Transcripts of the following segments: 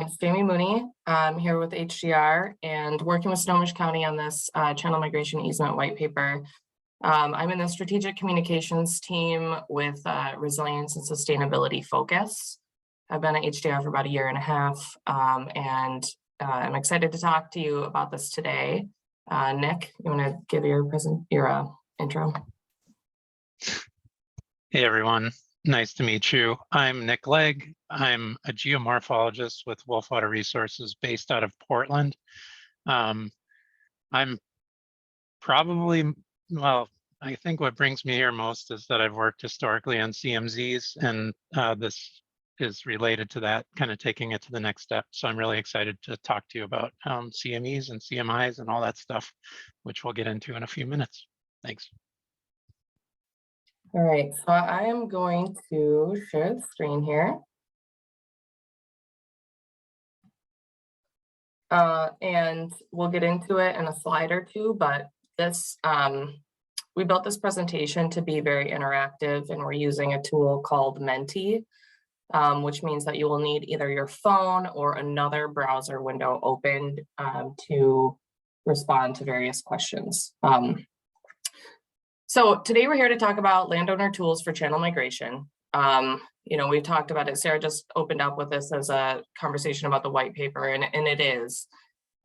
name's Jamie Moody. I'm here with HDR and working with Snohomish County on this channel migration easement white paper. I'm in the strategic communications team with resilience and sustainability focus. I've been at HDR for about a year and a half, and I'm excited to talk to you about this today. Nick, you want to give your intro? Hey everyone, nice to meet you. I'm Nick Legg. I'm a geomorphologist with Wolf Water Resources based out of Portland. I'm probably, well, I think what brings me here most is that I've worked historically on CMZs, and this is related to that, kind of taking it to the next step. So I'm really excited to talk to you about CMEs and CMIs and all that stuff, which we'll get into in a few minutes. Thanks. All right, so I am going to share the screen here. And we'll get into it in a slide or two, but this, we built this presentation to be very interactive, and we're using a tool called Menti, which means that you will need either your phone or another browser window opened to respond to various questions. So today we're here to talk about landowner tools for channel migration. We've talked about it. Sarah just opened up with this as a conversation about the white paper, and it is.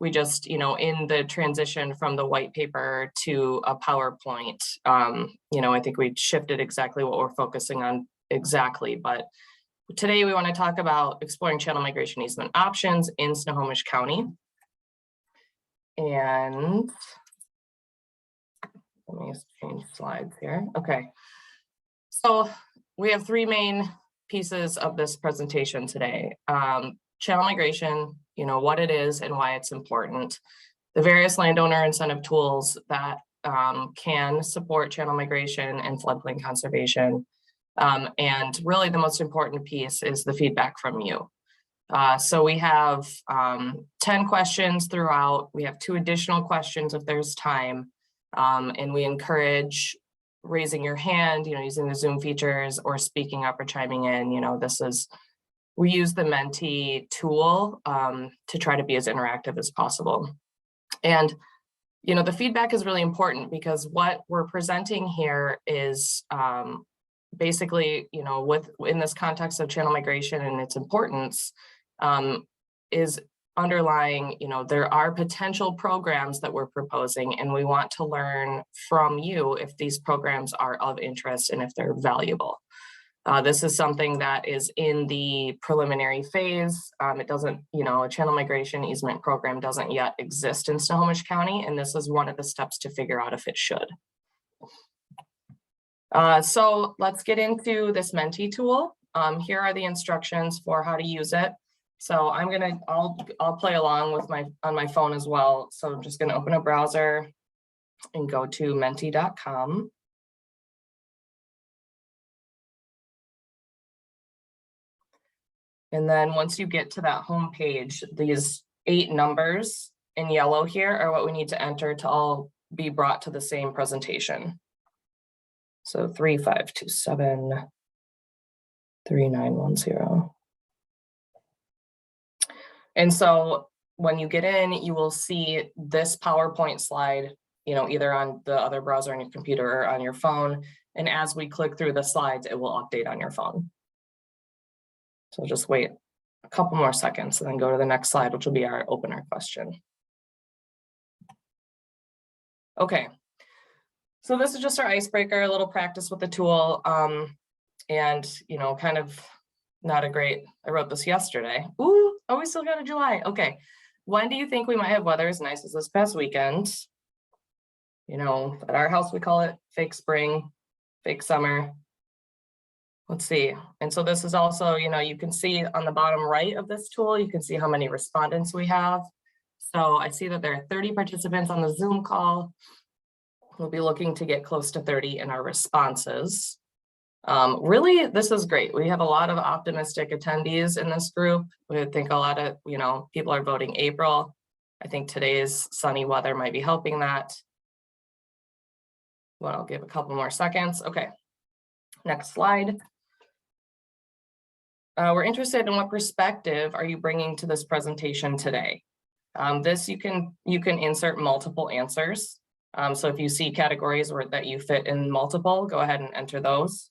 We just, in the transition from the white paper to a PowerPoint, I think we shifted exactly what we're focusing on exactly. But today we want to talk about exploring channel migration easement options in Snohomish County. And let me just change slides here. Okay. So we have three main pieces of this presentation today. Channel migration, what it is and why it's important. The various landowner incentive tools that can support channel migration and floodplain conservation. And really the most important piece is the feedback from you. So we have 10 questions throughout. We have 2 additional questions if there's time. And we encourage raising your hand, using the Zoom features, or speaking up or chiming in. We use the Menti tool to try to be as interactive as possible. And, the feedback is really important because what we're presenting here is basically, in this context of channel migration and its importance, is underlying, there are potential programs that we're proposing, and we want to learn from you if these programs are of interest and if they're valuable. This is something that is in the preliminary phase. It doesn't, a channel migration easement program doesn't yet exist in Snohomish County, and this is one of the steps to figure out if it should. So let's get into this Menti tool. Here are the instructions for how to use it. So I'll play along with on my phone as well. So I'm just gonna open a browser and go to menti.com. And then once you get to that home page, these 8 numbers in yellow here are what we need to enter to all be brought to the same presentation. So 3527 3910. And so when you get in, you will see this PowerPoint slide, either on the other browser on your computer or on your phone. And as we click through the slides, it will update on your phone. So just wait a couple more seconds and then go to the next slide, which will be our opener question. Okay, so this is just our icebreaker, a little practice with the tool. And, kind of not a great, I wrote this yesterday. Ooh, oh, we still got a July. Okay, when do you think we might have weather as nice as this past weekend? At our house, we call it fake spring, fake summer. Let's see. And so this is also, you can see on the bottom right of this tool, you can see how many respondents we have. So I see that there are 30 participants on the Zoom call. We'll be looking to get close to 30 in our responses. Really, this is great. We have a lot of optimistic attendees in this group. We think a lot of, people are voting April. I think today's sunny weather might be helping that. Well, I'll give a couple more seconds. Okay, next slide. We're interested in what perspective are you bringing to this presentation today? This you can insert multiple answers. So if you see categories that you fit in multiple, go ahead and enter those.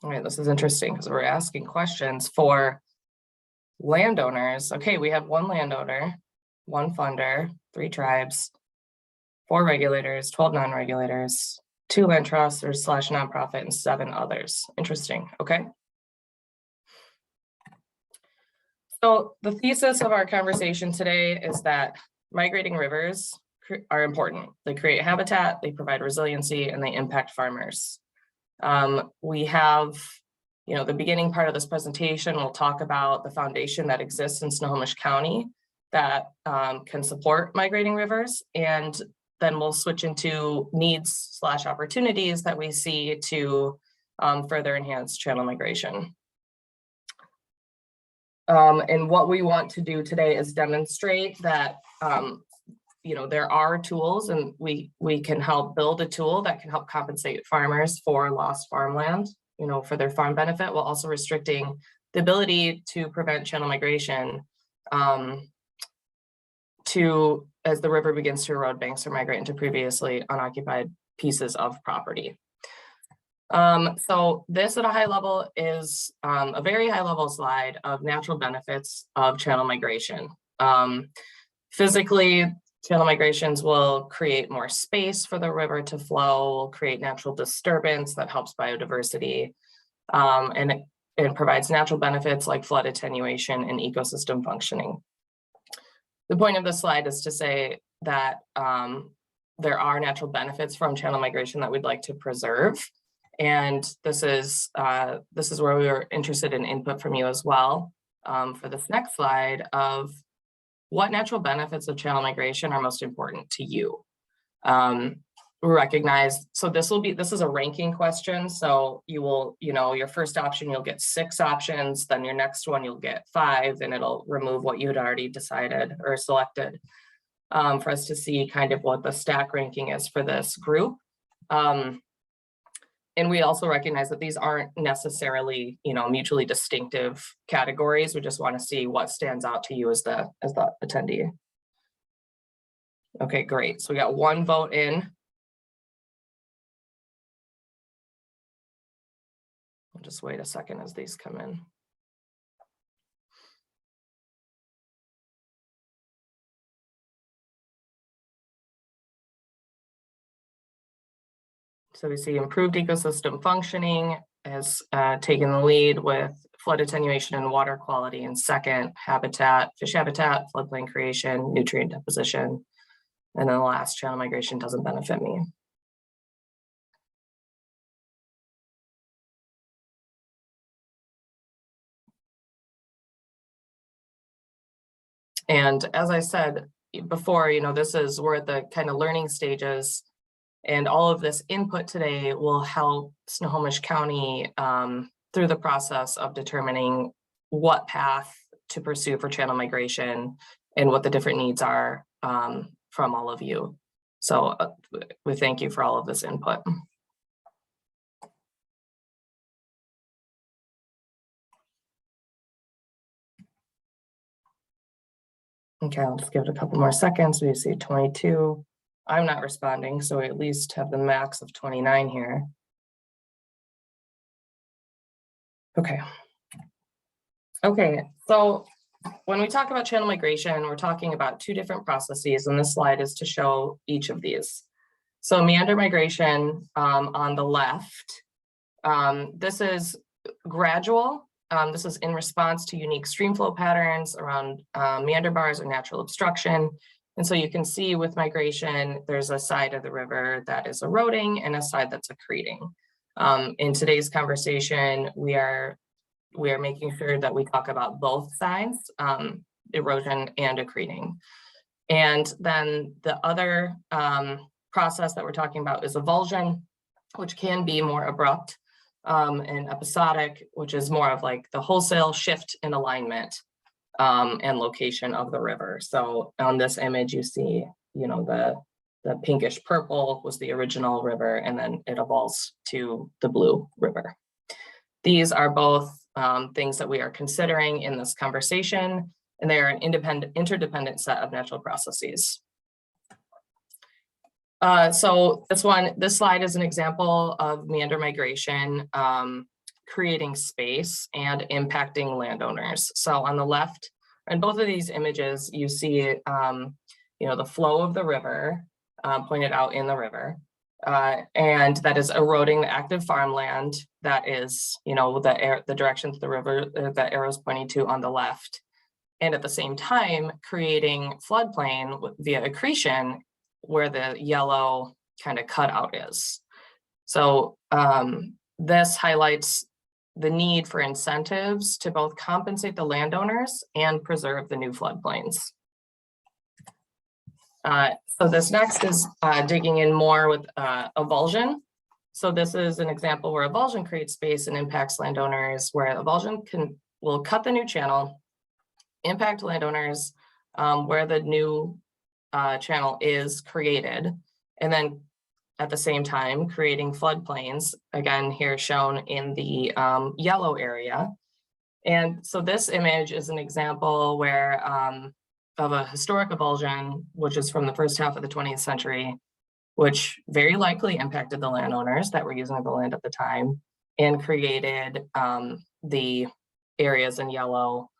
All right, this is interesting because we're asking questions for landowners. Okay, we have one landowner, one funder, 3 tribes, 4 regulators, 12 non-regulators, 2 land trusts or / nonprofit, and 7 others. Interesting. Okay. So the thesis of our conversation today is that migrating rivers are important. They create habitat, they provide resiliency, and they impact farmers. We have, the beginning part of this presentation will talk about the foundation that exists in Snohomish County that can support migrating rivers, and then we'll switch into needs / opportunities that we see to further enhance channel migration. And what we want to do today is demonstrate that there are tools, and we can help build a tool that can help compensate farmers for lost farmland, for their farm benefit, while also restricting the ability to prevent channel migration as the river begins to erode banks or migrate into previously unoccupied pieces of property. So this at a high level is a very high level slide of natural benefits of channel migration. Physically, channel migrations will create more space for the river to flow, will create natural disturbance that helps biodiversity, and it provides natural benefits like flood attenuation and ecosystem functioning. The point of this slide is to say that there are natural benefits from channel migration that we'd like to preserve. And this is where we were interested in input from you as well for this next slide of what natural benefits of channel migration are most important to you. Recognize, so this is a ranking question. So you will, your first option, you'll get 6 options, then your next one, you'll get 5, and it'll remove what you had already decided or selected for us to see kind of what the stack ranking is for this group. And we also recognize that these aren't necessarily, mutually distinctive categories. We just want to see what stands out to you as the attendee. Okay, great. So we got 1 vote in. I'll just wait a second as these come in. So we see improved ecosystem functioning has taken the lead, with flood attenuation and water quality in second, habitat, fish habitat, floodplain creation, nutrient deposition, and then the last, channel migration doesn't benefit me. And as I said before, we're at the kind of learning stages. And all of this input today will help Snohomish County through the process of determining what path to pursue for channel migration and what the different needs are from all of you. So we thank you for all of this input. Okay, I'll just give it a couple more seconds. We see 22. I'm not responding, so we at least have the max of 29 here. Okay. Okay, so when we talk about channel migration, we're talking about 2 different processes, and this slide is to show each of these. So meander migration on the left, this is gradual. This is in response to unique stream flow patterns around meander bars or natural obstruction. And so you can see with migration, there's a side of the river that is eroding and a side that's accreting. In today's conversation, we are making sure that we talk about both sides, erosion and accreting. And then the other process that we're talking about is avulsion, which can be more abrupt, and episodic, which is more of like the wholesale shift in alignment and location of the river. So on this image, you see, the pinkish purple was the original river, and then it evolves to the blue river. These are both things that we are considering in this conversation, and they are an interdependent set of natural processes. So this slide is an example of meander migration, creating space and impacting landowners. So on the left, in both of these images, you see, the flow of the river pointed out in the river, and that is eroding the active farmland. That is, the direction that the river, the arrow is pointing to on the left. And at the same time, creating floodplain via accretion where the yellow kind of cutout is. So this highlights the need for incentives to both compensate the landowners and preserve the new floodplains. So this next is digging in more with avulsion. So this is an example where avulsion creates space and impacts landowners, where avulsion will cut the new channel, impact landowners where the new channel is created, and then at the same time creating floodplains, again here shown in the yellow area. And so this image is an example where of a historic avulsion, which is from the first half of the 20th century, which very likely impacted the landowners that were using the land at the time and created the areas in yellow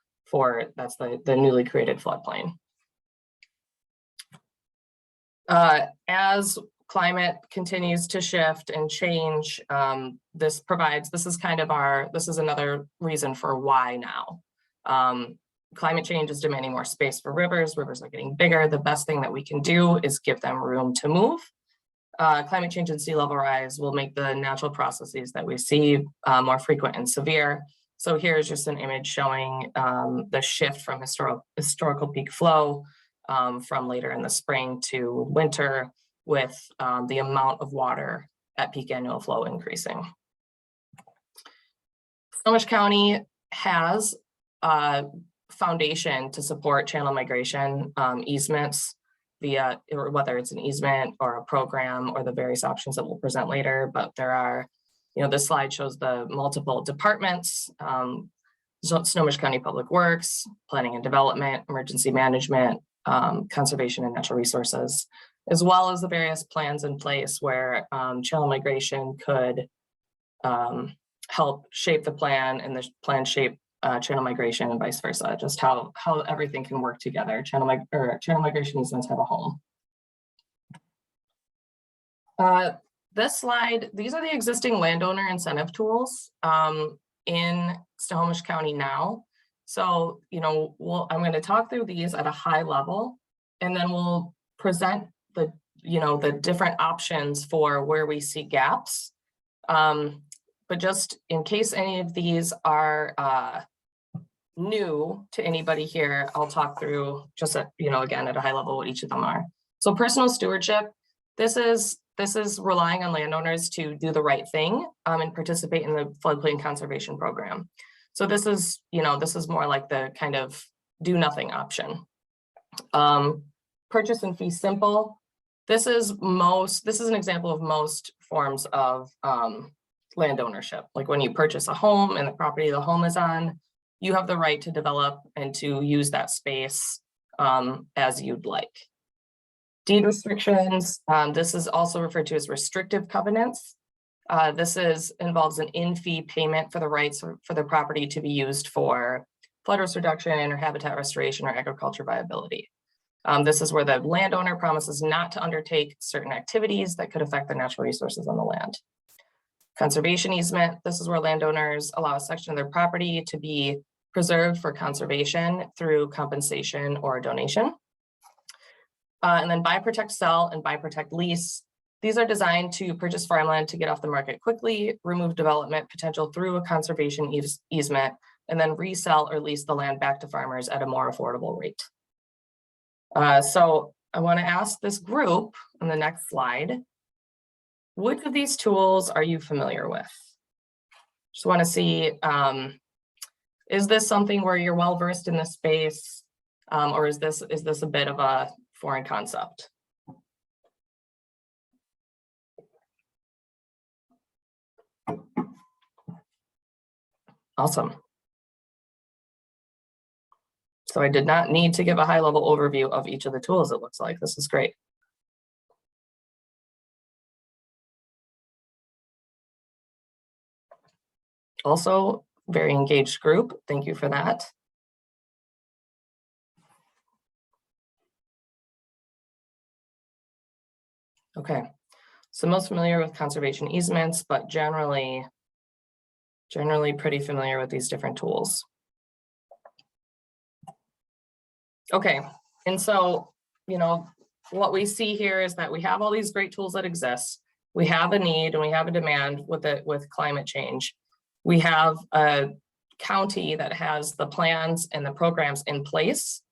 that's the newly created floodplain. As climate continues to shift and change, this is another reason for why now. Climate change is demanding more space for rivers. Rivers are getting bigger. The best thing that we can do is give them room to move. Climate change and sea level rise will make the natural processes that we see more frequent and severe. So here's just an image showing the shift from historical peak flow from later in the spring to winter, with the amount of water at peak annual flow increasing. Snohomish County has a foundation to support channel migration easements via, whether it's an easement or a program or the various options that we'll present later, but there are, this slide shows the multiple departments, Snohomish County Public Works, Planning and Development, Emergency Management, Conservation and Natural Resources, as well as the various plans in place where channel migration could help shape the plan, and the plan shape channel migration and vice versa, just how everything can work together. Channel migration easements have a home. This slide, these are the existing landowner incentive tools in Snohomish County now. So, I'm going to talk through these at a high level, and then we'll present the different options for where we see gaps. But just in case any of these are new to anybody here, I'll talk through just again at a high level what each of them are. So personal stewardship, this is relying on landowners to do the right thing and participate in the floodplain conservation program. So this is more like the kind of do nothing option. Purchase and fee simple. This is an example of most forms of land ownership. Like when you purchase a home and the property the home is on, you have the right to develop and to use that space as you'd like. Deed restrictions, this is also referred to as restrictive covenants. This involves an in-fee payment for the rights for the property to be used for flood risk reduction or habitat restoration or agriculture viability. This is where the landowner promises not to undertake certain activities that could affect the natural resources on the land. Conservation easement, this is where landowners allow a section of their property to be preserved for conservation through compensation or donation. And then buy, protect, sell, and buy, protect, lease. These are designed to purchase farmland to get off the market quickly, remove development potential through a conservation easement, and then resell or lease the land back to farmers at a more affordable rate. So I want to ask this group on the next slide, which of these tools are you familiar with? Just want to see Is this something where you're well versed in this space, or is this a bit of a foreign concept? Awesome. So I did not need to give a high-level overview of each of the tools, it looks like. This is great. Also, very engaged group. Thank you for that. Okay, so most familiar with conservation easements, but generally pretty familiar with these different tools. Okay, and so, you know, what we see here is that we have all these great tools that exist. We have a need and we have a demand with climate change. We have a county that has the plans and the programs in place.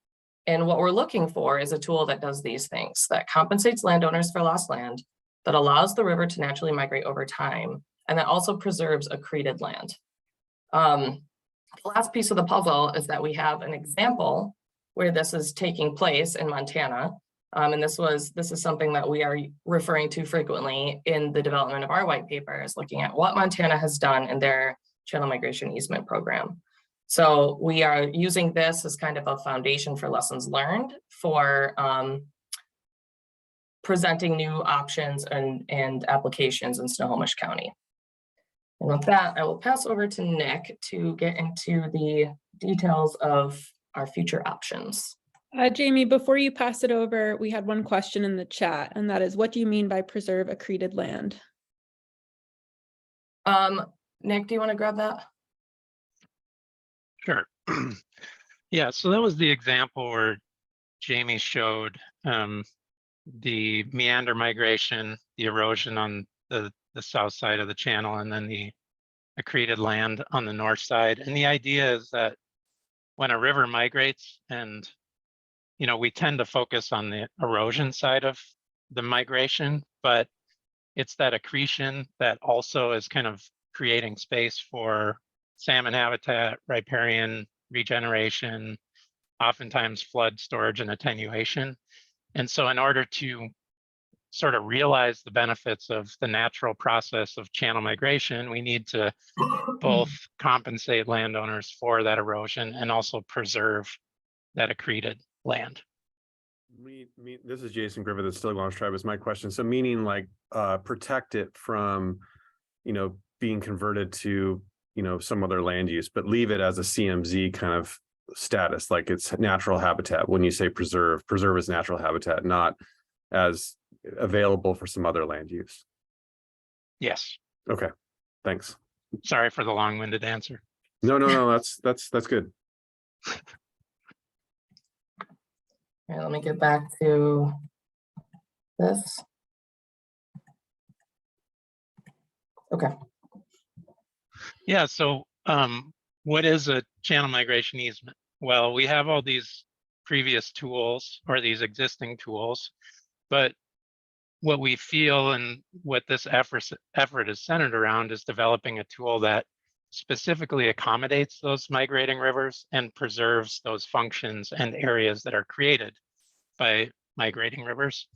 And what we're looking for is a tool that does these things, that compensates landowners for lost land, that allows the river to naturally migrate over time, and that also preserves accreted land. The last piece of the puzzle is that we have an example where this is taking place in Montana. And this is something that we are referring to frequently in the development of our white paper, is looking at what Montana has done in their channel migration easement program. So we are using this as kind of a foundation for lessons learned for presenting new options and applications in Snohomish County. And with that, I will pass over to Nick to get into the details of our future options. Jamie, before you pass it over, we had one question in the chat, and that is, what do you mean by preserve accreted land? Nick, do you want to grab that? Sure. Yeah, so that was the example where Jamie showed the Meander migration, the erosion on the south side of the channel, and then the accreted land on the north side. And the idea is that when a river migrates, and you know, we tend to focus on the erosion side of the migration, but it's that accretion that also is kind of creating space for salmon habitat, riparian regeneration, oftentimes flood storage and attenuation. And so in order to sort of realize the benefits of the natural process of channel migration, we need to both compensate landowners for that erosion and also preserve that accreted land. This is Jason Griffith at Snohomish Tribe is my question. So meaning like protect it from, you know, being converted to, you know, some other land use, but leave it as a CMZ kind of status, like it's natural habitat. When you say preserve as natural habitat, not as available for some other land use. Yes. Okay, thanks. Sorry for the long-winded answer. No, that's good. All right, let me get back to this. Okay. Yeah, so what is a channel migration easement? Well, we have all these previous tools or these existing tools, but what we feel and what this effort is centered around is developing a tool that specifically accommodates those migrating rivers and preserves those functions and areas that are created by migrating rivers.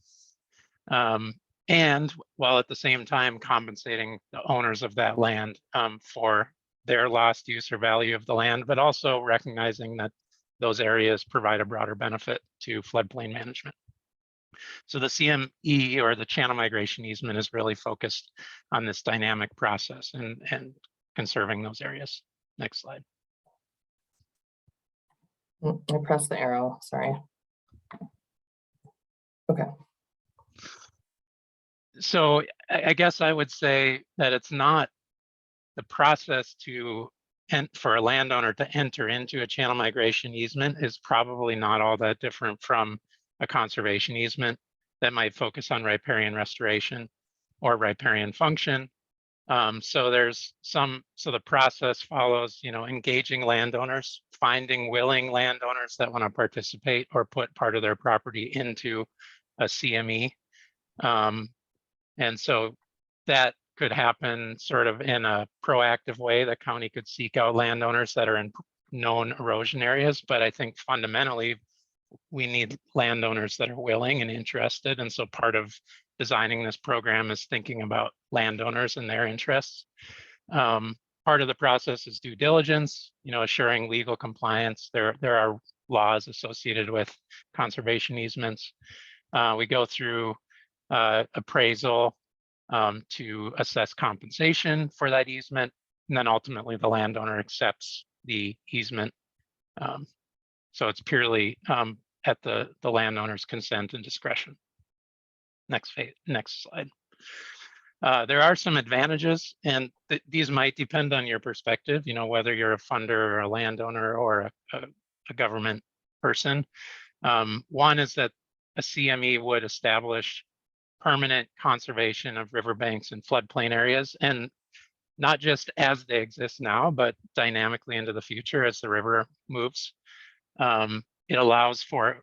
And while at the same time compensating the owners of that land for their lost use or value of the land, but also recognizing that those areas provide a broader benefit to floodplain management. So the CME, or the channel migration easement, is really focused on this dynamic process and conserving those areas. Next slide. I pressed the arrow, sorry. Okay. So I guess I would say that it's not the process for a landowner to enter into a channel migration easement is probably not all that different from a conservation easement that might focus on riparian restoration or riparian function. So the process follows, you know, engaging landowners, finding willing landowners that want to participate or put part of their property into a CME. And so that could happen sort of in a proactive way. The county could seek out landowners that are in known erosion areas, but I think fundamentally we need landowners that are willing and interested. And so part of designing this program is thinking about landowners and their interests. Part of the process is due diligence, assuring legal compliance. There are laws associated with conservation easements. We go through appraisal to assess compensation for that easement, and then ultimately the landowner accepts the easement. So it's purely at the landowner's consent and discretion. Next slide. There are some advantages, and these might depend on your perspective, whether you're a funder or a landowner or a government person. One is that a CME would establish permanent conservation of riverbanks and floodplain areas, and not just as they exist now, but dynamically into the future as the river moves. It allows for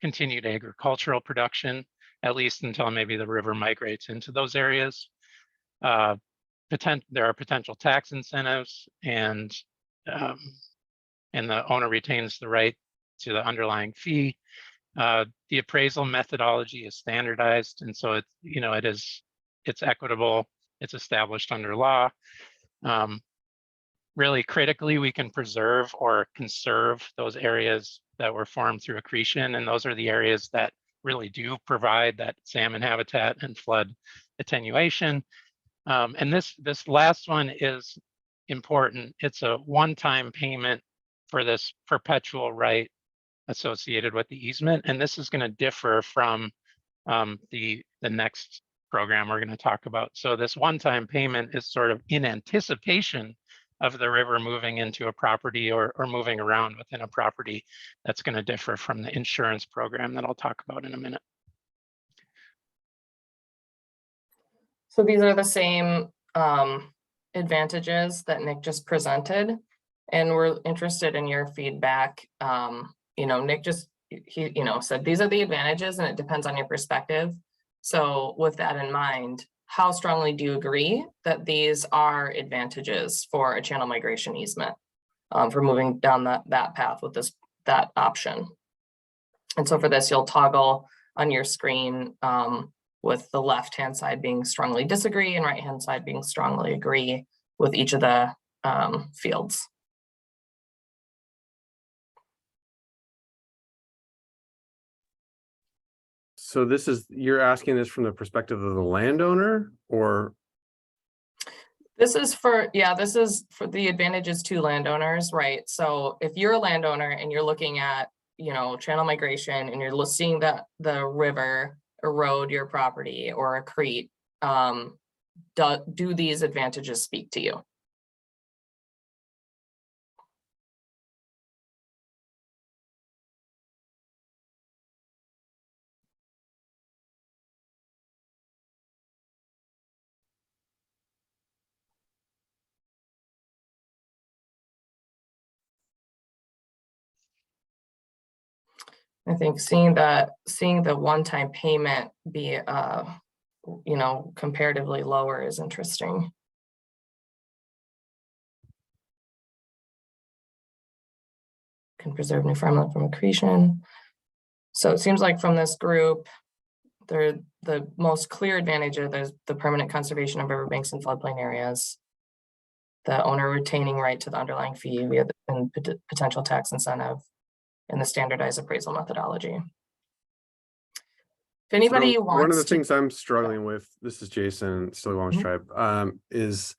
continued agricultural production, at least until maybe the river migrates into those areas. There are potential tax incentives, and the owner retains the right to the underlying fee. The appraisal methodology is standardized, and so it's equitable. It's established under law. Really critically, we can preserve or conserve those areas that were formed through accretion, and those are the areas that really do provide that salmon habitat and flood attenuation. And this last one is important. It's a one-time payment for this perpetual right associated with the easement, and this is going to differ from the next program we're going to talk about. So this one-time payment is sort of in anticipation of the river moving into a property or moving around within a property. That's going to differ from the insurance program that I'll talk about in a minute. So these are the same advantages that Nick just presented, and we're interested in your feedback. Nick he said these are the advantages, and it depends on your perspective. So with that in mind, how strongly do you agree that these are advantages for a channel migration easement, for moving down that path with that option? And so for this, you'll toggle on your screen with the left-hand side being strongly disagree and right-hand side being strongly agree with each of the fields. So you're asking this from the perspective of the landowner, or? This is for the advantages to landowners, right? So if you're a landowner and you're looking at, channel migration, and you're seeing that the river erode your property or accrete, do these advantages speak to you? I think seeing the one-time payment be comparatively lower is interesting. Can preserve new farmland from accretion. So it seems like from this group, the most clear advantage of the permanent conservation of riverbanks and floodplain areas, the owner retaining right to the underlying fee via the potential tax incentive, and the standardized appraisal methodology. If anybody wants one of the things I'm struggling with, this is Jason, Snohomish Tribe, is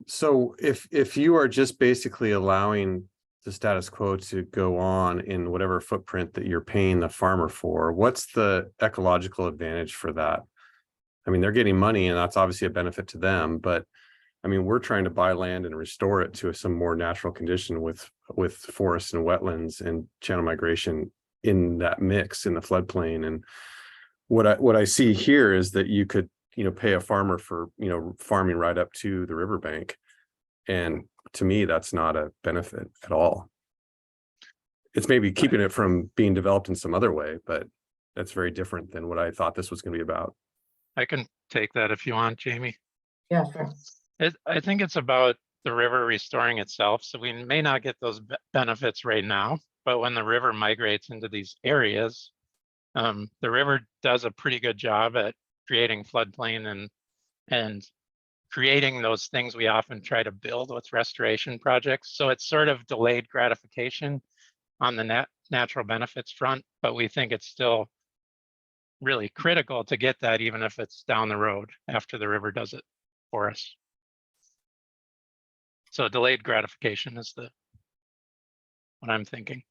so if you are just basically allowing the status quo to go on in whatever footprint that you're paying the farmer for, what's the ecological advantage for that? I mean, they're getting money, and that's obviously a benefit to them, but I mean, we're trying to buy land and restore it to some more natural condition with forests and wetlands and channel migration in that mix in the floodplain. And what I see here is that you could, pay a farmer for, farming right up to the riverbank. And to me, that's not a benefit at all. It's maybe keeping it from being developed in some other way, but that's very different than what I thought this was going to be about. I can take that if you want, Jamie. Yeah, sure. I think it's about the river restoring itself. So we may not get those benefits right now, but when the river migrates into these areas, the river does a pretty good job at creating floodplain and creating those things we often try to build with restoration projects. So it's sort of delayed gratification on the natural benefits front, but we think it's still really critical to get that, even if it's down the road after the river does it for us. So delayed gratification is what I'm thinking.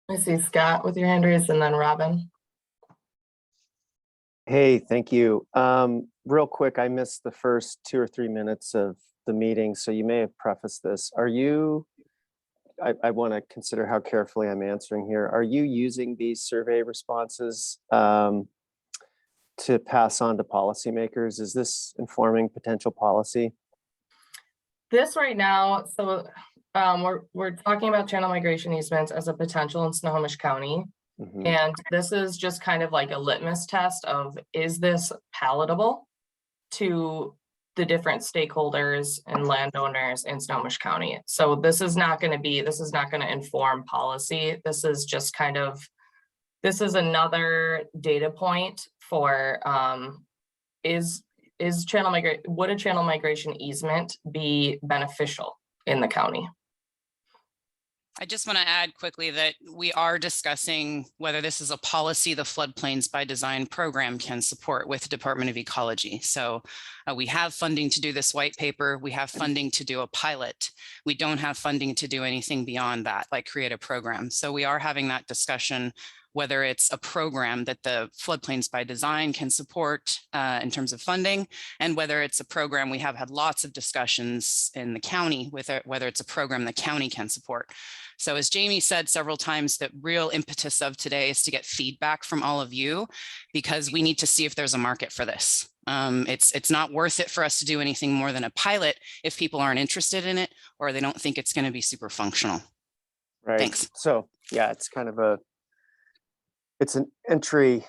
I see Scott with your hand raised and then Robin. Hey, thank you. Real quick, I missed the first 2 or 3 minutes of the meeting, so you may have prefaced this. Are you, I want to consider how carefully I'm answering here. Are you using these survey responses to pass on to policymakers? Is this informing potential policy? This right now, so we're talking about channel migration easements as a potential in Snohomish County. Mhm. And this is just kind of like a litmus test of, is this palatable to the different stakeholders and landowners in Snohomish County? So this is not going to inform policy. This is just kind of, this is another data point for, would a channel migration easement be beneficial in the county? I just want to add quickly that we are discussing whether this is a policy the floodplains by design program can support with the Department of Ecology. So we have funding to do this white paper. We have funding to do a pilot. We don't have funding to do anything beyond that, like create a program. So we are having that discussion, whether it's a program that the floodplains by design can support in terms of funding, and whether it's a program, we have had lots of discussions in the county with it, whether it's a program the county can support. So as Jamie said several times, the real impetus of today is to get feedback from all of you, because we need to see if there's a market for this. It's not worth it for us to do anything more than a pilot if people aren't interested in it or they don't think it's going to be super functional. Right. Thanks. So yeah, it's kind of it's an entry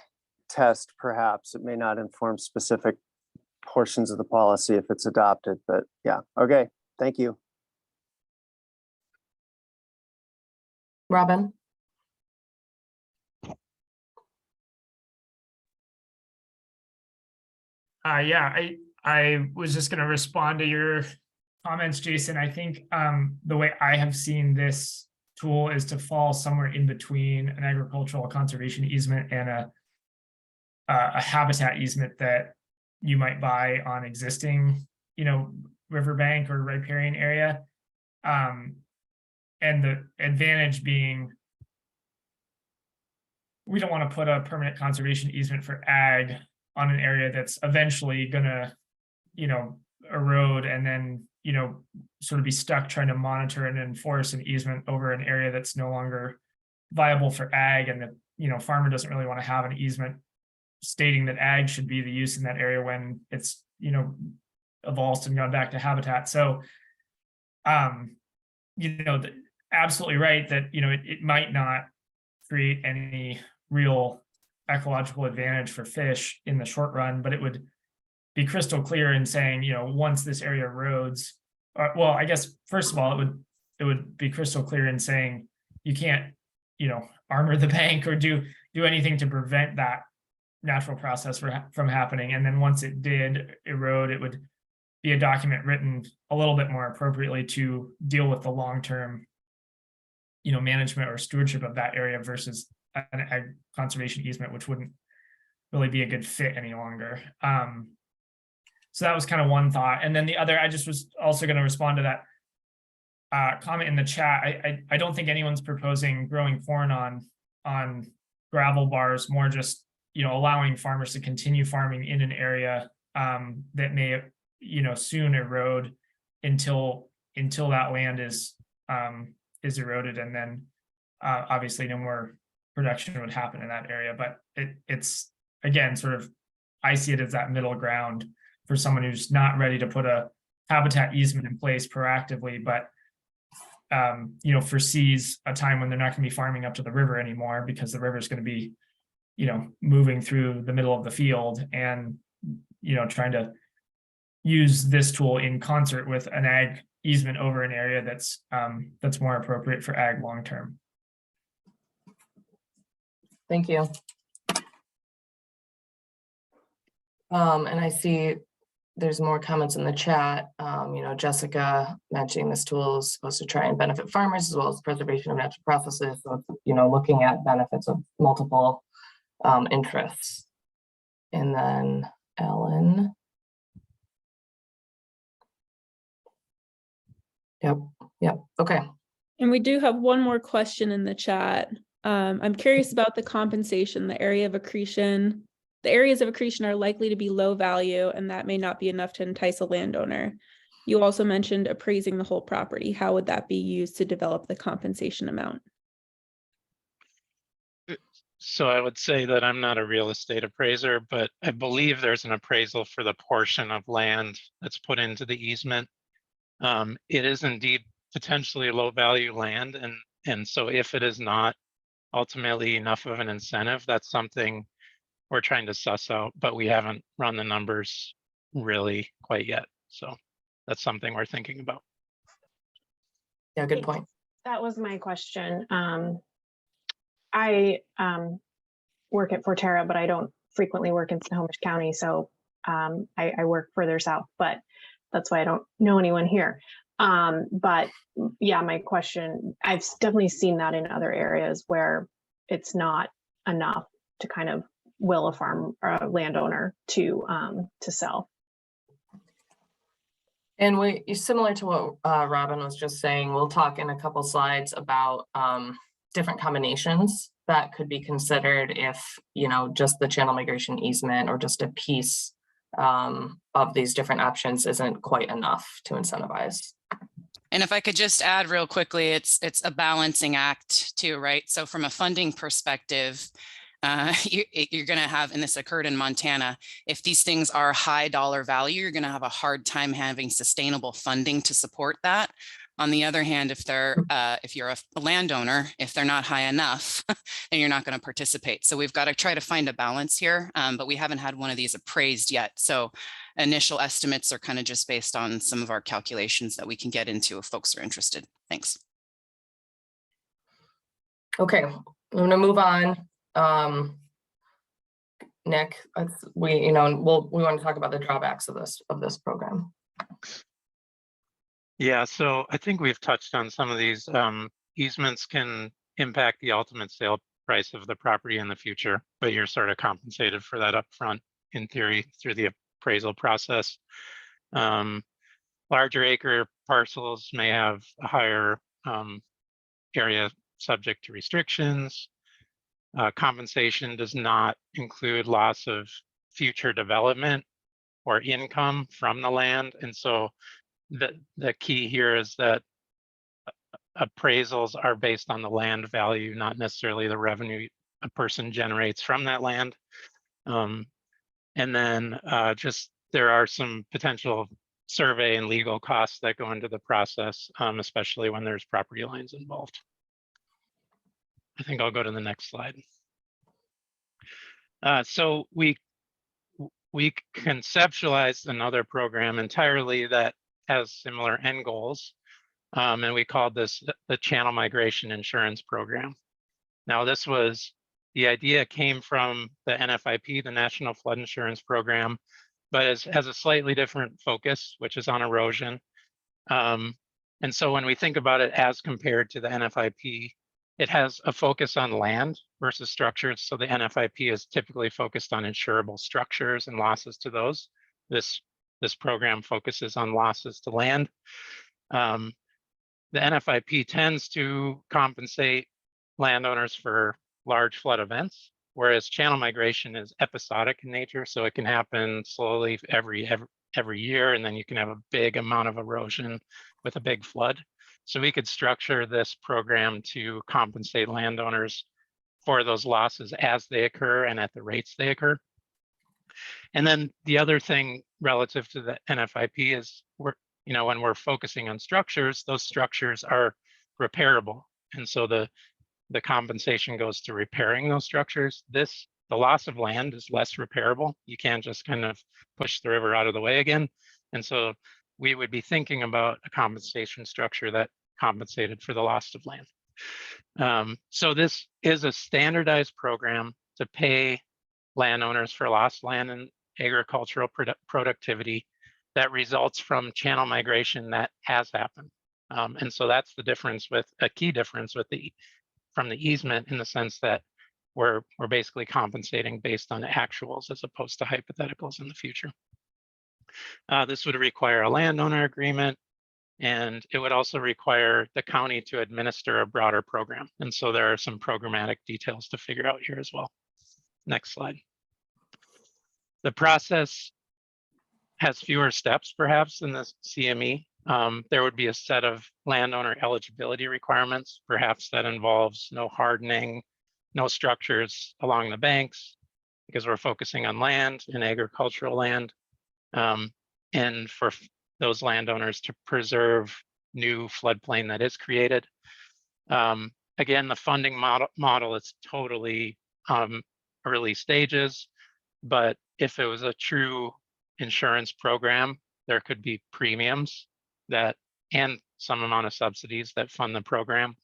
test, perhaps. It may not inform specific portions of the policy if it's adopted, but yeah. Okay, thank you. Robin? Yeah, I was just going to respond to your comments, Jason. I think the way I have seen this tool is to fall somewhere in between an agricultural conservation easement and a habitat easement that you might buy on existing, riverbank or riparian area. And the advantage being, we don't want to put a permanent conservation easement for ag on an area that's eventually gonna, erode and then, sort of be stuck trying to monitor and enforce an easement over an area that's no longer viable for ag. And the, farmer doesn't really want to have an easement stating that ag should be the use in that area when it's, evolved and gone back to habitat. So, absolutely right that, it might not create any real ecological advantage for fish in the short run, but it would be crystal clear in saying, once this area erodes, well, I guess, first of all, it would be crystal clear in saying you can't, armor the bank or do anything to prevent that natural process from happening. And then once it did erode, it would be a document written a little bit more appropriately to deal with the long-term, management or stewardship of that area versus an ag conservation easement, which wouldn't really be a good fit any longer. So that was kind of one thought. And then the other, I just was also going to respond to that comment in the chat. I don't think anyone's proposing growing corn on gravel bars, more just, allowing farmers to continue farming in an area that may, soon erode until that land is eroded, and then obviously no more production would happen in that area. But it's again, sort of, I see it as that middle ground for someone who's not ready to put a habitat easement in place proactively, but foresees a time when they're not going to be farming up to the river anymore because the river is going to be, moving through the middle of the field, and trying to use this tool in concert with an ag easement over an area that's more appropriate for ag long-term. Thank you. And I see there's more comments in the chat. Jessica mentioning this tool is supposed to try and benefit farmers as well as preservation of natural processes. So, looking at benefits of multiple interests. And then Ellen. Yep. Okay. And we do have one more question in the chat. I'm curious about the compensation, the areas of accretion are likely to be low value, and that may not be enough to entice a landowner. You also mentioned appraising the whole property. How would that be used to develop the compensation amount? So I would say that I'm not a real estate appraiser, but I believe there's an appraisal for the portion of land that's put into the easement. It is indeed potentially low value land. And so if it is not ultimately enough of an incentive, that's something we're trying to suss out, but we haven't run the numbers really quite yet. So that's something we're thinking about. Yeah, good point. That was my question. I work at Forterra, but I don't frequently work in Snohomish County. So I work further south, but that's why I don't know anyone here. But yeah, my question, I've definitely seen that in other areas where it's not enough to kind of will a farm or a landowner to sell. And similar to what Robin was just saying, we'll talk in a couple slides about different combinations that could be considered if, just the channel migration easement or just a piece of these different options isn't quite enough to incentivize. And if I could just add real quickly, it's a balancing act too, right? So from a funding perspective, you're going to have, and this occurred in Montana, if these things are high dollar value, you're going to have a hard time having sustainable funding to support that. On the other hand, if you're a landowner, if they're not high enough, then you're not going to participate. So we've got to try to find a balance here, but we haven't had one of these appraised yet. So initial estimates are kind of just based on some of our calculations that we can get into if folks are interested. Thanks. Okay, I'm going to move on. Nick, we want to talk about the drawbacks of this program. Yeah, so I think we've touched on some of these. Easements can impact the ultimate sale price of the property in the future, but you're sort of compensated for that upfront in theory through the appraisal process. Larger acre parcels may have a higher area subject to restrictions. Compensation does not include loss of future development or income from the land. And so the key here is that appraisals are based on the land value, not necessarily the revenue a person generates from that land. And then just there are some potential survey and legal costs that go into the process, especially when there's property lines involved. I think I'll go to the next slide. So we conceptualized another program entirely that has similar end goals, and we called this the Channel Migration Insurance Program. Now, the idea came from the NFIP, the National Flood Insurance Program, but has a slightly different focus, which is on erosion. And so when we think about it as compared to the NFIP, it has a focus on land versus structures. So the NFIP is typically focused on insurable structures and losses to those. This program focuses on losses to land. The NFIP tends to compensate landowners for large flood events, whereas channel migration is episodic in nature. So it can happen slowly every year, and then you can have a big amount of erosion with a big flood. So we could structure this program to compensate landowners for those losses as they occur and at the rates they occur. And then the other thing relative to the NFIP is when we're focusing on structures, those structures are repairable. And so the compensation goes to repairing those structures. The loss of land is less repairable. You can't just kind of push the river out of the way again. And so we would be thinking about a compensation structure that compensated for the loss of land. So this is a standardized program to pay landowners for lost land and agricultural productivity that results from channel migration that has happened. And so that's the difference with a key difference with from the easement, in the sense that we're basically compensating based on actuals as opposed to hypotheticals in the future. This would require a landowner agreement, and it would also require the county to administer a broader program. And so there are some programmatic details to figure out here as well. Next slide. The process has fewer steps perhaps than the CME. There would be a set of landowner eligibility requirements. Perhaps that involves no hardening, no structures along the banks, because we're focusing on land and agricultural land. And for those landowners to preserve new floodplain that is created. Again, the funding model is totally early stages, but if it was a true insurance program, there could be premiums that and some amount of subsidies that fund the program.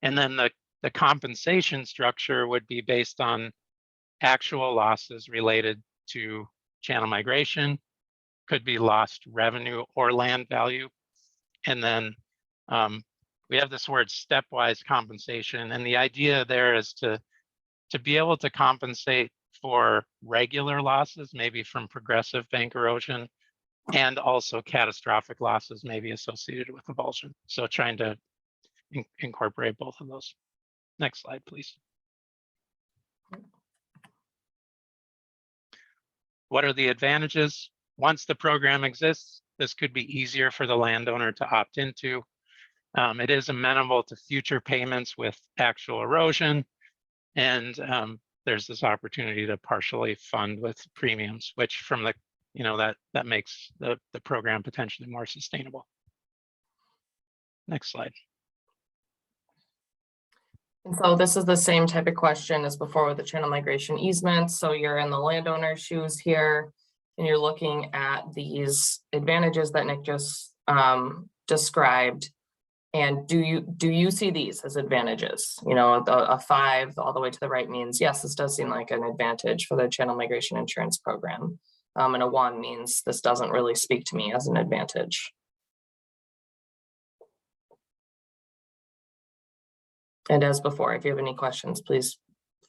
And then the compensation structure would be based on actual losses related to channel migration, could be lost revenue or land value. And then we have this word stepwise compensation. And the idea there is to be able to compensate for regular losses, maybe from progressive bank erosion, and also catastrophic losses maybe associated with avulsion. So trying to incorporate both of those. Next slide, please. What are the advantages? Once the program exists, this could be easier for the landowner to opt into. It is amenable to future payments with actual erosion, and there's this opportunity to partially fund with premiums, which from the, that makes the program potentially more sustainable. Next slide. And so this is the same type of question as before with the channel migration easement. So you're in the landowner shoes here, and you're looking at these advantages that Nick just described. And do you see these as advantages? A 5 all the way to the right means, yes, this does seem like an advantage for the channel migration insurance program. And a 1 means this doesn't really speak to me as an advantage. And as before, if you have any questions, please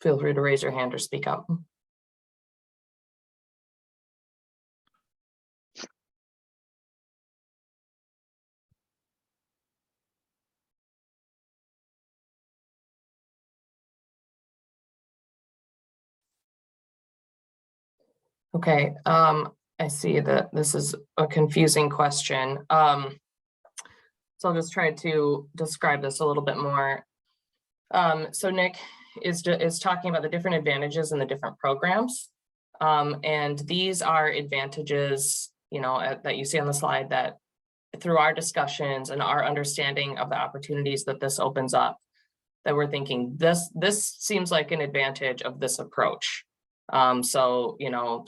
feel free to raise your hand or speak up. Okay, I see that this is a confusing question. So I'll just try to describe this a little bit more. So Nick is talking about the different advantages in the different programs. And these are advantages, that you see on the slide, that through our discussions and our understanding of the opportunities that this opens up, that we're thinking this seems like an advantage of this approach. So,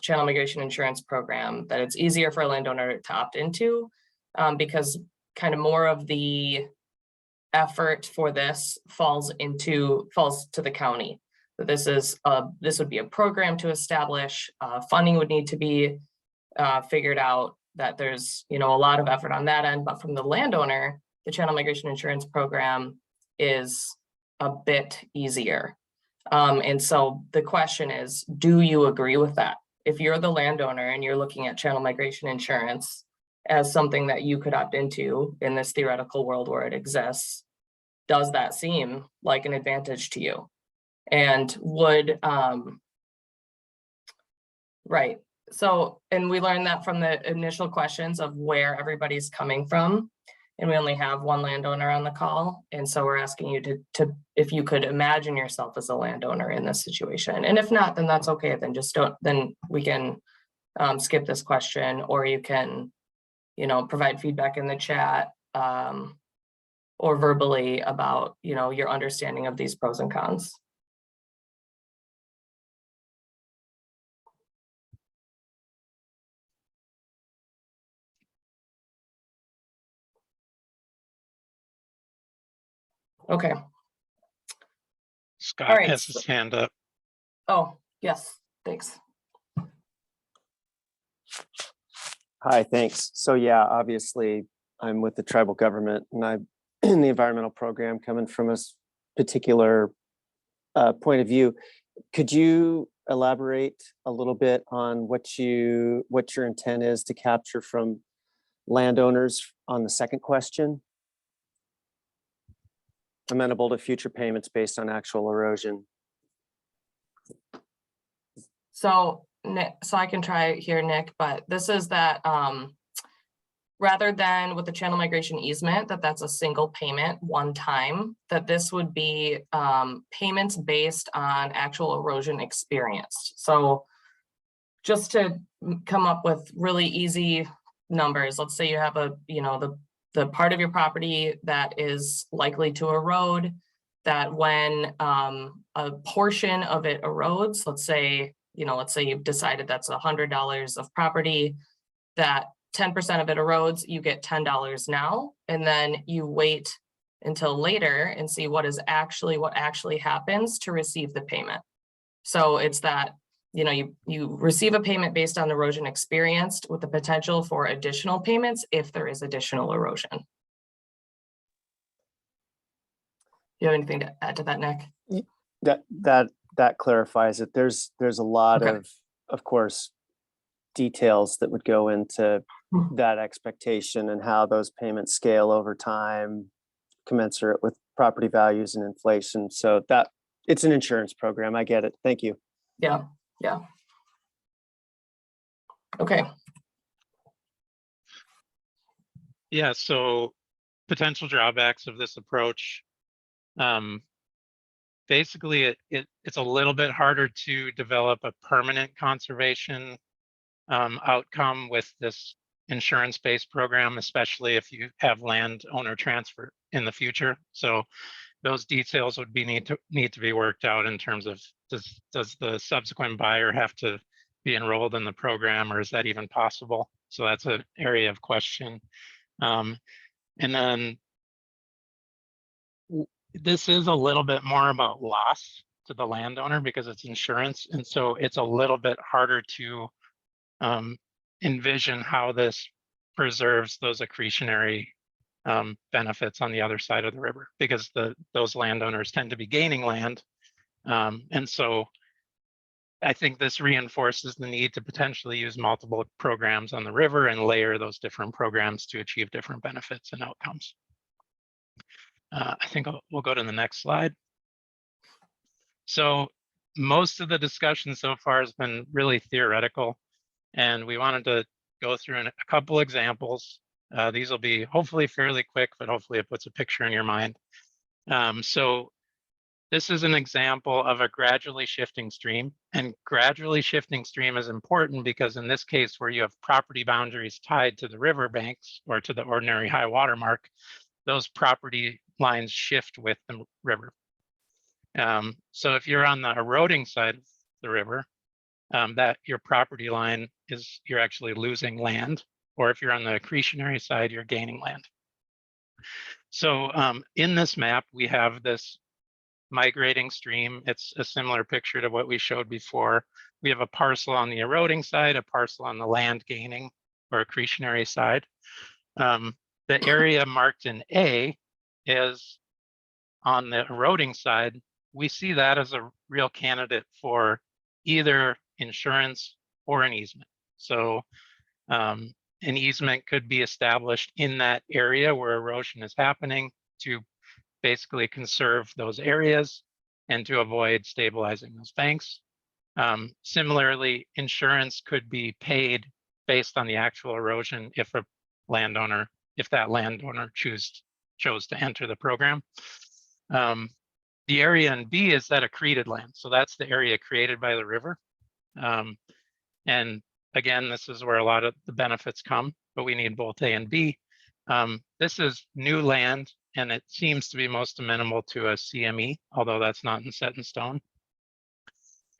channel migration insurance program, that it's easier for a landowner to opt into, because kind of more of the effort for this falls to the county. That this would be a program to establish, funding would need to be figured out, that there's, a lot of effort on that end. But from the landowner, the channel migration insurance program is a bit easier. And so the question is, do you agree with that? If you're the landowner and you're looking at channel migration insurance as something that you could opt into in this theoretical world where it exists, does that seem like an advantage to you? And would, right. So, and we learned that from the initial questions of where everybody's coming from. And we only have one landowner on the call. And so we're asking you to if you could imagine yourself as a landowner in this situation. And if not, then that's okay. Then we can skip this question, or you can, provide feedback in the chat or verbally about, your understanding of these pros and cons. Okay. Scott right, has so- his hand up. Oh, yes, thanks. Hi, thanks. So yeah, obviously I'm with the tribal government and I'm in the environmental program coming from a particular point of view. Could you elaborate a little bit on what your intent is to capture from landowners on the second question? Amenable to future payments based on actual erosion. So Nick, so I can try it here, Nick, but this is that rather than with the channel migration easement, that's a single payment one time, that this would be payments based on actual erosion experienced. So just to come up with really easy numbers, let's say you have the part of your property that is likely to erode, that when a portion of it erodes, let's say you've decided that's $100 of property, that 10% of it erodes, you get $10 now, and then you wait until later and see what actually happens to receive the payment. So it's that, you receive a payment based on erosion experienced with the potential for additional payments if there is additional erosion. You have anything to add to that, Nick? That clarifies it. There's a lot Okay. of course, details that would go into that expectation and how those payments scale over time, commensurate with property values and inflation. So that it's an insurance program. I get it. Thank you. Yeah. Okay. Yeah, so potential drawbacks of this approach. Basically, it's a little bit harder to develop a permanent conservation outcome with this insurance-based program, especially if you have landowner transfer in the future. So those details would need to be worked out in terms of does the subsequent buyer have to be enrolled in the program, or is that even possible? So that's an area of question. And then this is a little bit more about loss to the landowner because it's insurance. And so it's a little bit harder to envision how this preserves those accretionary benefits on the other side of the river, because those landowners tend to be gaining land. And so I think this reinforces the need to potentially use multiple programs on the river and layer those different programs to achieve different benefits and outcomes. I think we'll go to the next slide. So most of the discussion so far has been really theoretical, and we wanted to go through a couple examples. These will be hopefully fairly quick, but hopefully it puts a picture in your mind. So this is an example of a gradually shifting stream, and gradually shifting stream is important because in this case, where you have property boundaries tied to the riverbanks or to the ordinary high water mark, those property lines shift with the river. So if you're on the eroding side of the river, that your property line is, you're actually losing land, or if you're on the accretionary side, you're gaining land. So in this map, we have this migrating stream. It's a similar picture to what we showed before. We have a parcel on the eroding side, a parcel on the land gaining or accretionary side. The area marked in A is on the eroding side. We see that as a real candidate for either insurance or an easement. So an easement could be established in that area where erosion is happening to basically conserve those areas and to avoid stabilizing those banks. Similarly, insurance could be paid based on the actual erosion if that landowner chose to enter the program. The area in B is that accreted land. So that's the area created by the river. And again, this is where a lot of the benefits come, but we need both A and B. This is new land, and it seems to be most amenable to a CME, although that's not set in stone.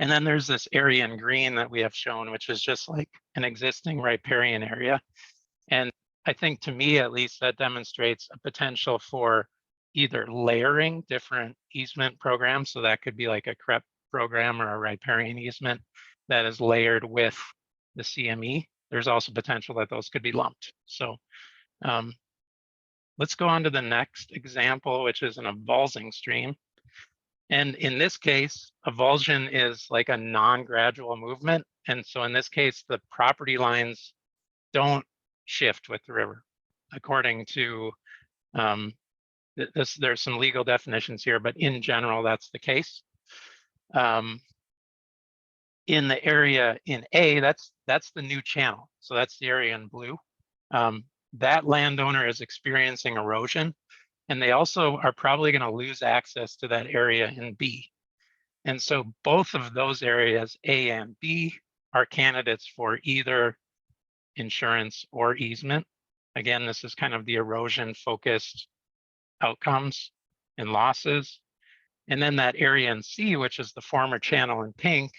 And then there's this area in green that we have shown, which is just like an existing riparian area. And I think, to me at least, that demonstrates a potential for either layering different easement programs. So that could be like a CREP program or a riparian easement that is layered with the CME. There's also potential that those could be lumped. So let's go on to the next example, which is an avulsing stream. And in this case, avulsion is like a non-gradual movement. And so in this case, the property lines don't shift with the river. According to there's some legal definitions here, but in general, that's the case. In the area in A, that's the new channel. So that's the area in blue. That landowner is experiencing erosion, and they also are probably going to lose access to that area in B. And so both of those areas, A and B, are candidates for either insurance or easement. Again, this is kind of the erosion focused outcomes and losses. And then that area in C, which is the former channel in pink,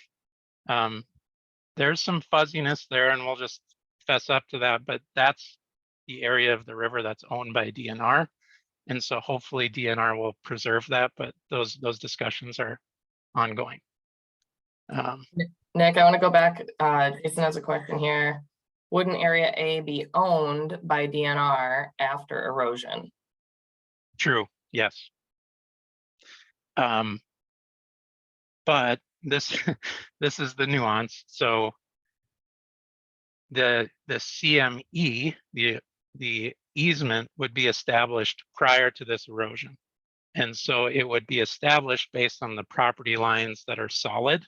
there's some fuzziness there, and we'll just fess up to that, but that's the area of the river that's owned by DNR. And so hopefully DNR will preserve that, but those discussions are ongoing. Nick, I want to go back. Jason has a question here. Wouldn't area A be owned by DNR after erosion? True, yes. But this this is the nuance. So the CME, the easement would be established prior to this erosion. And so it would be established based on the property lines that are solid.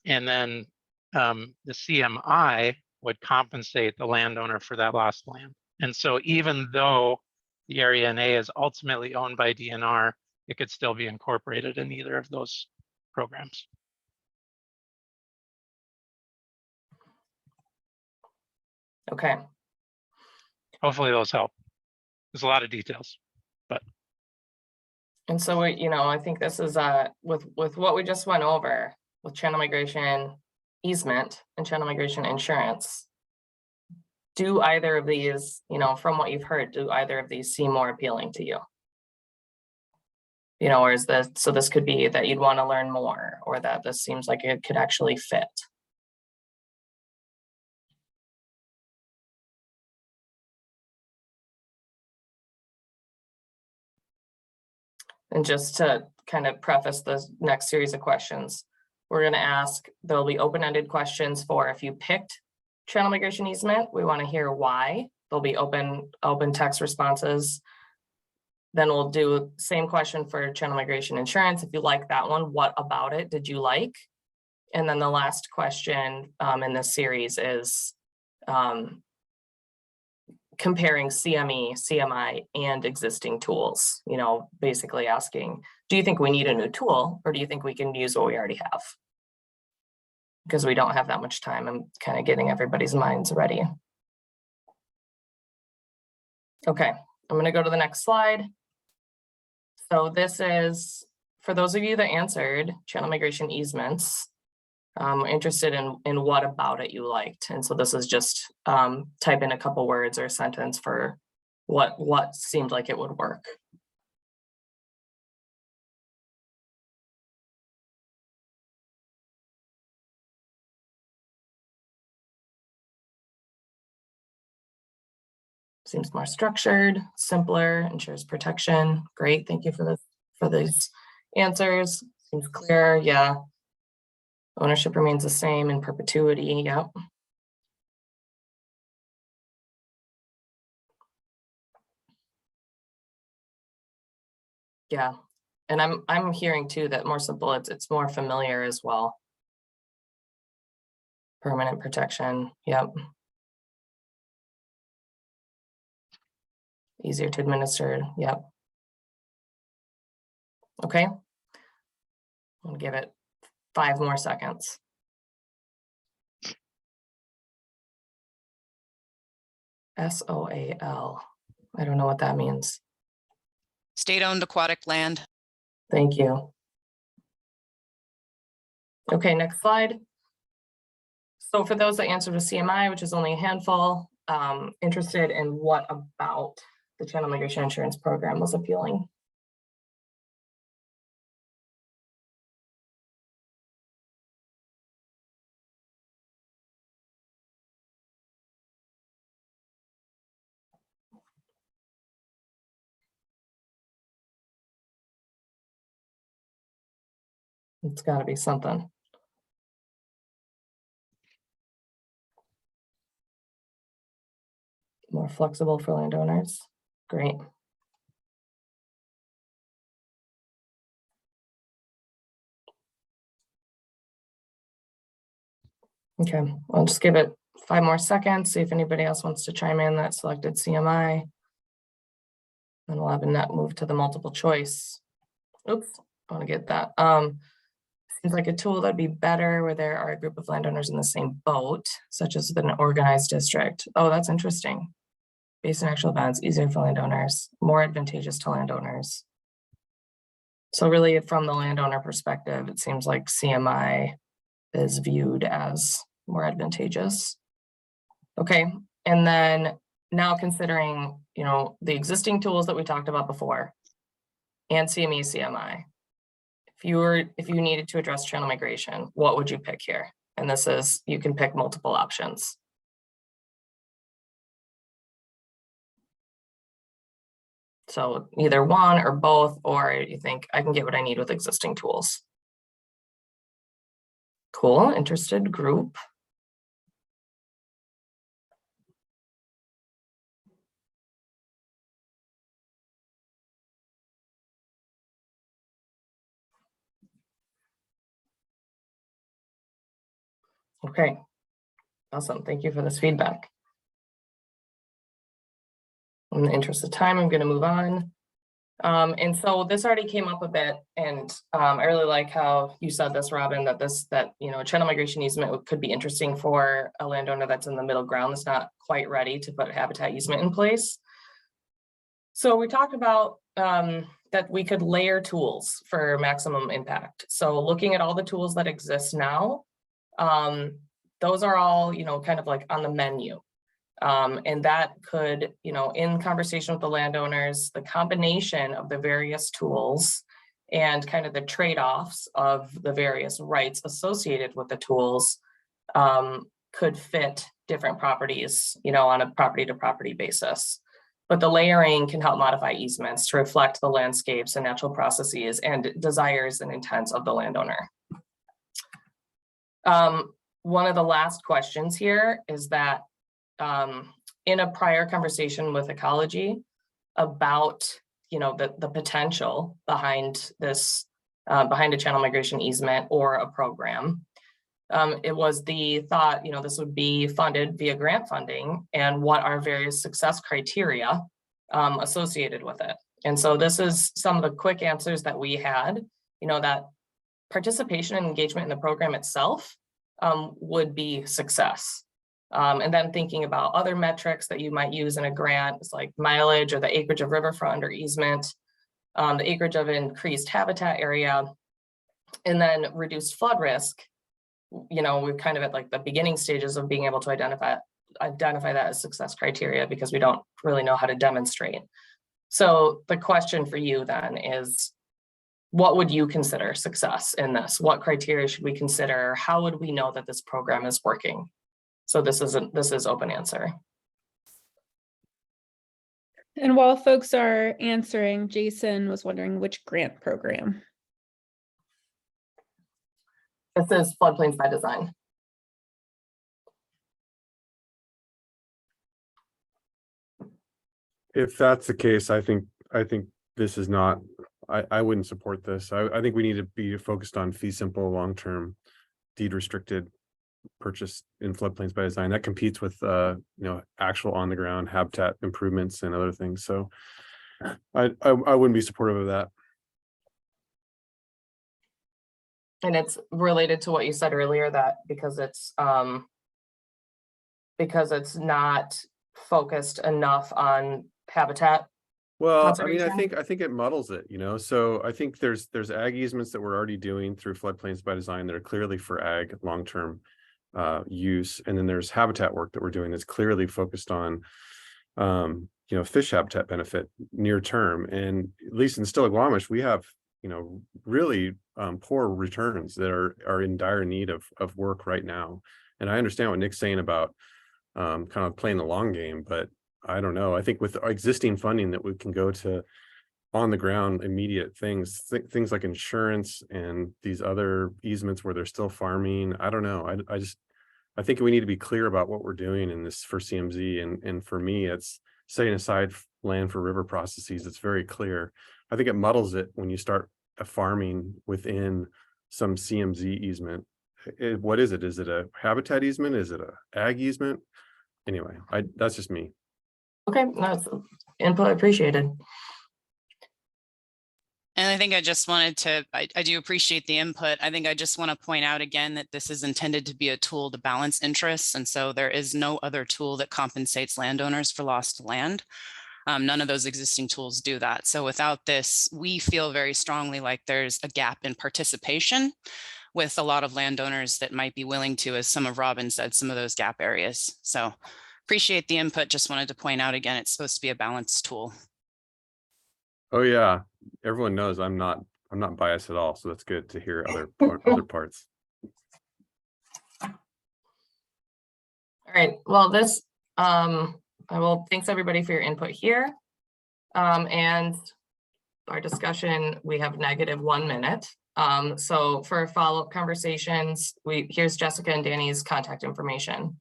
And then the CMI would compensate the landowner for that lost land. And so even though the area in A is ultimately owned by DNR, it could still be incorporated in either of those programs. Okay. Hopefully those help. There's a lot of details, but. And so, I think this is with what we just went over with channel migration easement and channel migration insurance. Do either of these, from what you've heard, do either of these seem more appealing to you? Or is this, so this could be that you'd want to learn more, or that this seems like it could actually fit? And just to kind of preface the next series of questions, we're going to ask, there'll be open-ended questions for if you picked channel migration easement, we want to hear why. There'll be open text responses. Then we'll do same question for channel migration insurance. If you like that one, what about it did you like? And then the last question in this series is comparing CME, CMI, and existing tools, basically asking, do you think we need a new tool, or do you think we can use what we already have? Because we don't have that much time. I'm kind of getting everybody's minds ready. Okay, I'm gonna go to the next slide. So this is, for those of you that answered channel migration easements, interested in what about it you liked. And so this is just type in a couple words or a sentence for what seemed like it would work. Seems more structured, simpler, ensures protection. Great, thank you for these answers. Seems clear, yeah. Ownership remains the same in perpetuity, yep. Yeah, and I'm hearing too that more simple, it's more familiar as well. Permanent protection, yep. Easier to administer, yep. Okay. I'll give it 5 more seconds. SOAL. I don't know what that means. State-owned aquatic land. Thank you. Okay, next slide. So for those that answered a CMI, which is only a handful, interested in what about the Channel Migration Insurance Program was appealing. It's got to be something. More flexible for landowners. Great. Okay, I'll just give it 5 more seconds, see if anybody else wants to chime in that selected CMI. And we'll have a net move to the multiple choice. Oops, I want to get that. Seems like a tool that'd be better where there are a group of landowners in the same boat, such as an organized district. Oh, that's interesting. Based on actual events, easier for landowners, more advantageous to landowners. So really from the landowner perspective, it seems like CMI is viewed as more advantageous. Okay, and then now considering, you know, the existing tools that we talked about before and CME, CMI, if you needed to address channel migration, what would you pick here? And this is, you can pick multiple options. So either one or both, or you think I can get what I need with existing tools. Cool, interested group. Okay, awesome. Thank you for this feedback. In the interest of time, I'm going to move on. And so this already came up a bit, and I really like how you said this, Robin, that you know, channel migration easement could be interesting for a landowner that's in the middle ground that's not quite ready to put habitat easement in place. So we talked about that we could layer tools for maximum impact. So looking at all the tools that exist now, those are all, you know, kind of like on the menu. And that could, you know, in conversation with the landowners, the combination of the various tools and kind of the trade-offs of the various rights associated with the tools could fit different properties, you know, on a property to property basis. But the layering can help modify easements to reflect the landscapes and natural processes and desires and intents of the landowner. One of the last questions here is that in a prior conversation with ecology about, you know, the potential behind this, behind a channel migration easement or a program, it was the thought, you know, this would be funded via grant funding, and what are various success criteria associated with it. And so this is some of the quick answers that we had, you know, that participation and engagement in the program itself would be success. And then thinking about other metrics that you might use in a grant, it's like mileage or the acreage of riverfront or easement, the acreage of increased habitat area, and then reduced flood risk. You know, we're kind of at like the beginning stages of being able to identify that as success criteria because we don't really know how to demonstrate. So the question for you then is, what would you consider success in this? What criteria should we consider? How would we know that this program is working? So this is open answer. And while folks are answering, Jason was wondering which grant program. This is floodplains by design. If that's the case, I think this is not, I wouldn't support this. I think we need to be focused on fee simple, long-term, deed restricted purchase in floodplains by design that competes with you know, actual on the ground habitat improvements and other things. So I wouldn't be supportive of that. And it's related to what you said earlier, that because it's not focused enough on habitat. Well, I mean, I think it muddles it, you know. So I think there's ag easements that we're already doing through floodplains by design that are clearly for ag long-term use, and then there's habitat work that we're doing that's clearly focused on fish habitat benefit near term. And at least in Snohomish, we have, really poor returns that are in dire need of work right now. And I understand what Nick's saying about kind of playing the long game, but I don't know. I think with existing funding that we can go to on the ground immediate things things like insurance and these other easements where they're still farming. I don't know. I think we need to be clear about what we're doing in this for CMZ, and for me it's setting aside land for river processes. It's very clear. I think it muddles it when you start a farming within some CMZ easement. What is it? Is it a habitat easement? Is it a ag easement? Anyway, that's just me. Okay, that's input appreciated. And I think I just wanted to, I do appreciate the input. I think I just want to point out again that this is intended to be a tool to balance interests. And so there is no other tool that compensates landowners for lost land. None of those existing tools do that. So without this, we feel very strongly like there's a gap in participation with a lot of landowners that might be willing to, as some of Robin said, some of those gap areas. So appreciate the input. Just wanted to point out again, it's supposed to be a balanced tool. Oh yeah, everyone knows I'm not biased at all, so that's good to hear other parts. All right, well, this thanks everybody for your input here. And our discussion, we have -1 minute. So for follow-up conversations, here's Jessica and Danny's contact information.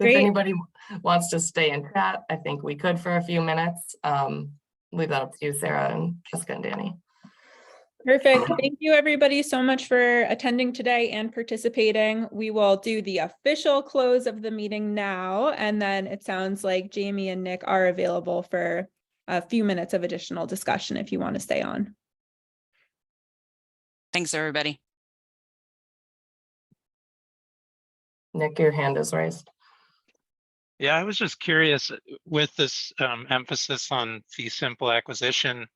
If Great. anybody wants to stay in chat, I think we could for a few minutes. Leave that up to you, Sarah and Jessica and Danny. Perfect. Thank you everybody so much for attending today and participating. We will do the official close of the meeting now, and then it sounds like Jamie and Nick are available for a few minutes of additional discussion if you want to stay on. Thanks, everybody. Nick, your hand is raised. Yeah, I was just curious with this emphasis on fee simple acquisition,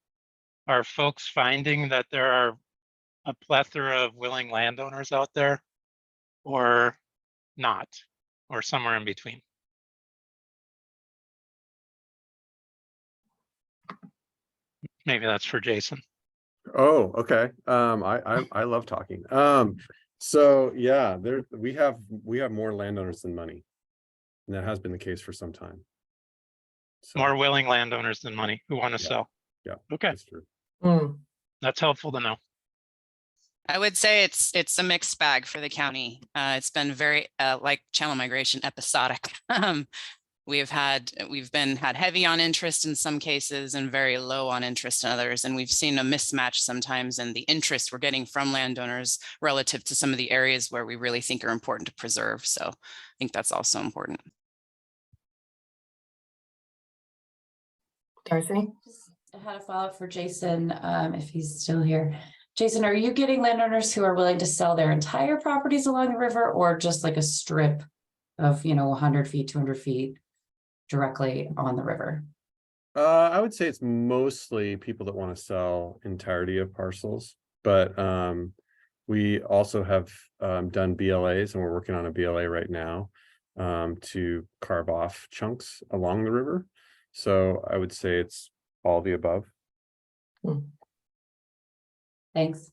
are folks finding that there are a plethora of willing landowners out there, or not, or somewhere in between? Maybe that's for Jason. Oh, okay. I love talking. So yeah, we have more landowners than money. And that has been the case for some time. So, More willing landowners than money who want to sell. yeah, Okay, that's true. that's helpful to know. I would say it's a mixed bag for the county. It's been very like channel migration episodic. We've had heavy on interest in some cases and very low on interest in others. And we've seen a mismatch sometimes in the interest we're getting from landowners relative to some of the areas where we really think are important to preserve. So I think that's also important. Darcy? I had a follow-up for Jason, if he's still here. Jason, are you getting landowners who are willing to sell their entire properties along the river, or just like a strip of, 100 feet, 200 feet directly on the river? I would say it's mostly people that want to sell entirety of parcels, but we also have done BLAs, and we're working on a BLA right now to carve off chunks along the river. So I would say it's all the above. Thanks.